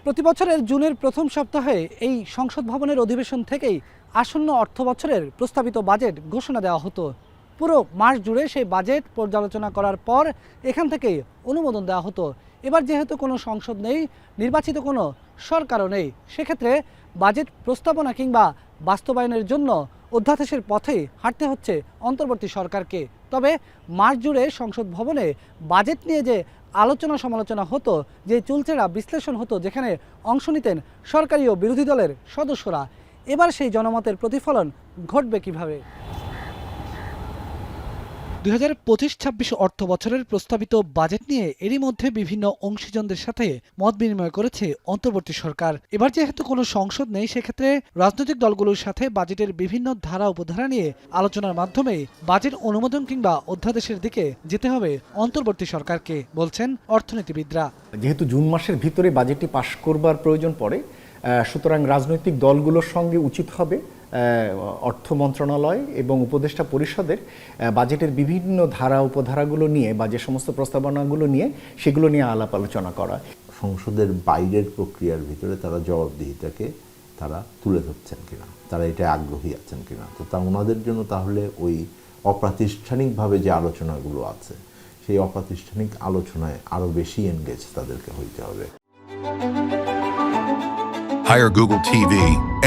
প্রতিবছরের জুনের প্রথম সপ্তাহে এই সংসদ ভবনের অধিবেশন থেকেই আসন্ন অর্থবছরের প্রস্তাবিত বাজেট ঘোষণা দেওয়া হতো। পুরো মাস জুড়ে সেই বাজেট পর্যালোচনা করার পর এখান থেকেই অনুমোদন দেওয়া হতো। এবার যেহেতু কোনো সংসদ নেই, নির্বাচিত কোনো সরকারও নেই, সেক্ষেত্রে বাজেট প্রস্তাবনা কিংবা বাস্তবায়নের জন্য অধ্যাদেশের পথেই হাঁটতে হচ্ছে অন্তর্বর্তী সরকারকে। তবে মাস জুড়ে সংসদ ভবনে বাজেট নিয়ে যে আলোচনা সমালোচনা হতো, যে চুলচেরা বিশ্লেষণ হতো, যেখানে অংশ নিতেন সরকারি ও বিরোধী দলের সদস্যরা, এবার সেই জনমতের প্রতিফলন ঘটবে কিভাবে? 2025-26 অর্থ বছরের প্রস্তাবিত বাজেট নিয়ে এরই মধ্যে বিভিন্ন অংশীজনদের সাথে মত বিনিময় করেছে অন্তর্বর্তী সরকার। এবার যেহেতু কোনো সংসদ নেই, সেক্ষেত্রে রাজনৈতিক দলগুলোর সাথে বাজেটের বিভিন্ন ধারা উপধারা নিয়ে আলোচনার মাধ্যমে বাজেট অনুমোদন কিংবা অধ্যাদেশের দিকে যেতে হবে অন্তর্বর্তী সরকারকে, বলছেন অর্থনীতিবিদরা। যেহেতু জুন মাসের ভিতরে বাজেটটি পাশ করবার প্রয়োজন পড়ে, সুতরাং রাজনৈতিক দলগুলোর সঙ্গে উচিত হবে অর্থ মন্ত্রণালয় এবং উপদেষ্টা পরিষদের বাজেটের বিভিন্ন ধারা উপধারাগুলো নিয়ে বা যে সমস্ত প্রস্তাবনাগুলো নিয়ে সেগুলো নিয়ে আলাপ আলোচনা করা। সংসদের বাইরের প্রক্রিয়ার ভিতরে তারা জবাবদিহিতাকে তারা তুলে ধরছেন কিনা, তারা এটা আগ্রহী আছেন কিনা, তো তা ওনাদের জন্য তাহলে ওই অপ্রাতিষ্ঠানিকভাবে যে আলোচনাগুলো আছে সেই অপ্রাতিষ্ঠানিক আলোচনায় আরও বেশি এনগেজ তাদেরকে হইতে হবে। Hire Google TV,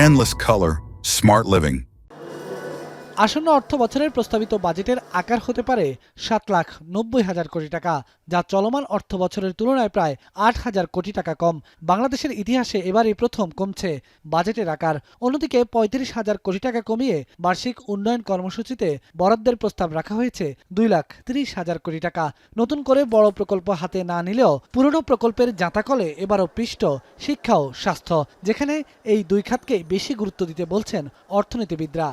endless color, smart living. আসন্ন অর্থ বছরের প্রস্তাবিত বাজেটের আকার হতে পারে 7,90,000 কোটি টাকা, যা চলমান অর্থ বছরের তুলনায় প্রায় 8,000 কোটি টাকা কম। বাংলাদেশের ইতিহাসে এবারই প্রথম কমছে বাজেটের আকার। অন্যদিকে 35,000 কোটি টাকা কমিয়ে বার্ষিক উন্নয়ন কর্মসূচিতে বরাদ্দের প্রস্তাব রাখা হয়েছে 2,30,000 কোটি টাকা। নতুন করে বড় প্রকল্প হাতে না নিলেও পুরনো প্রকল্পের জাঁতাকলে এবারও পৃষ্ঠ শিক্ষা ও স্বাস্থ্য, যেখানে এই দুই খাতকে বেশি গুরুত্ব দিতে বলছেন অর্থনীতিবিদরা।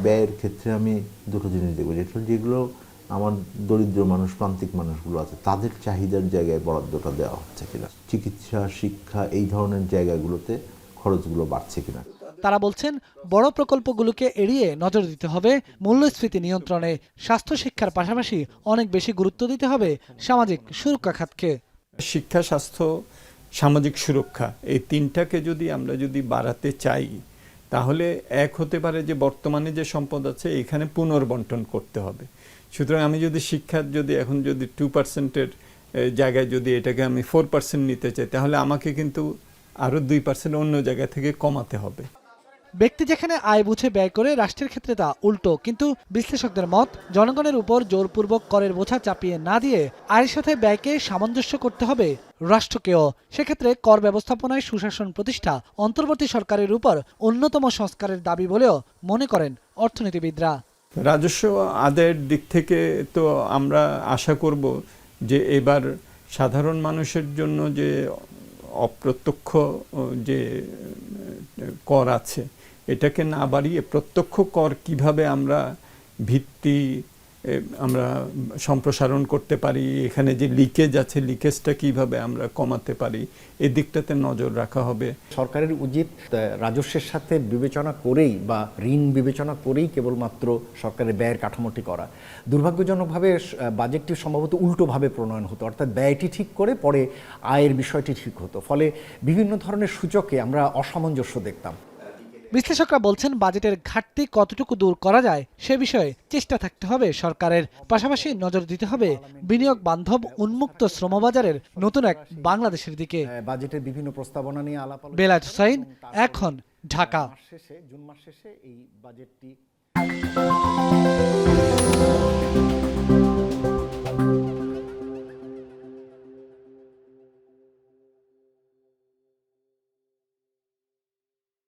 ব্যয়ের ক্ষেত্রে আমি দুটো জিনিস দেখব, যেগুলো আমার দরিদ্র মানুষ, প্রান্তিক মানুষগুলো আছে, তাদের চাহিদার জায়গায় বরাদ্দটা দেওয়া হচ্ছে কিনা, চিকিৎসা, শিক্ষা, এই ধরনের জায়গাগুলোতে খরচগুলো বাড়ছে কিনা। তারা বলছেন বড় প্রকল্পগুলোকে এড়িয়ে নজর দিতে হবে মূল্যস্ফীতি নিয়ন্ত্রণে। স্বাস্থ্য শিক্ষার পাশাপাশি অনেক বেশি গুরুত্ব দিতে হবে সামাজিক সুরক্ষা খাতকে। শিক্ষা, স্বাস্থ্য, সামাজিক সুরক্ষা, এই তিনটাকে আমরা যদি বাড়াতে চাই, তাহলে এক হতে পারে যে বর্তমানে যে সম্পদ আছে এখানে পুনর্বন্টন করতে হবে। সুতরাং আমি যদি শিক্ষার এখন 2%-এর জায়গায় যদি এটাকে আমি 4% নিতে চাই, তাহলে আমাকে কিন্তু আরও 2% অন্য জায়গা থেকে কমাতে হবে। ব্যক্তি যেখানে আয় বুঝে ব্যয় করে, রাষ্ট্রের ক্ষেত্রে তা উল্টো। কিন্তু বিশ্লেষকদের মত, জনগণের উপর জোরপূর্বক করের বোঝা চাপিয়ে না দিয়ে আয়ের সাথে ব্যয়কে সামঞ্জস্য করতে হবে রাষ্ট্রকেও। সেক্ষেত্রে কর ব্যবস্থাপনায় সুশাসন প্রতিষ্ঠা অন্তর্বর্তী সরকারের উপর অন্যতম সংস্কারের দাবি বলেও মনে করেন অর্থনীতিবিদরা। রাজস্ব আদায়ের দিক থেকে তো আমরা আশা করব যে এবার সাধারণ মানুষের জন্য যে অপ্রত্যক্ষ যে কর আছে, এটাকে না বাড়িয়ে প্রত্যক্ষ কর কিভাবে আমরা ভিত্তি সম্প্রসারণ করতে পারি, এখানে যে লিকেজ আছে লিকেজটা কিভাবে আমরা কমাতে পারি, এই দিকটাতে নজর রাখা হবে। সরকারের উচিত রাজস্বের সাথে বিবেচনা করেই বা ঋণ বিবেচনা করেই কেবলমাত্র সরকারের ব্যয়ের কাঠামোটি করা। দুর্ভাগ্যজনকভাবে বাজেটটি সম্ভবত উল্টোভাবে প্রণয়ন হতো, অর্থাৎ ব্যয়টি ঠিক করে পরে আয়ের বিষয়টি ঠিক হতো, ফলে বিভিন্ন ধরনের সূচকে আমরা অসামঞ্জস্য দেখতাম। বিশ্লেষকরা বলছেন বাজেটের ঘাটতি কতটুকু দূর করা যায় সে বিষয়ে চেষ্টা থাকতে হবে সরকারের। পাশাপাশি নজর দিতে হবে বিনিয়োগ বান্ধব উন্মুক্ত শ্রমবাজারের নতুন এক বাংলাদেশের দিকে। বাজেটের বিভিন্ন প্রস্তাবনা নিয়ে আলাপ আলোচনা। বেলায়েত হোসাইন, এখন, ঢাকা। জুন মাস শেষে এই বাজেটটি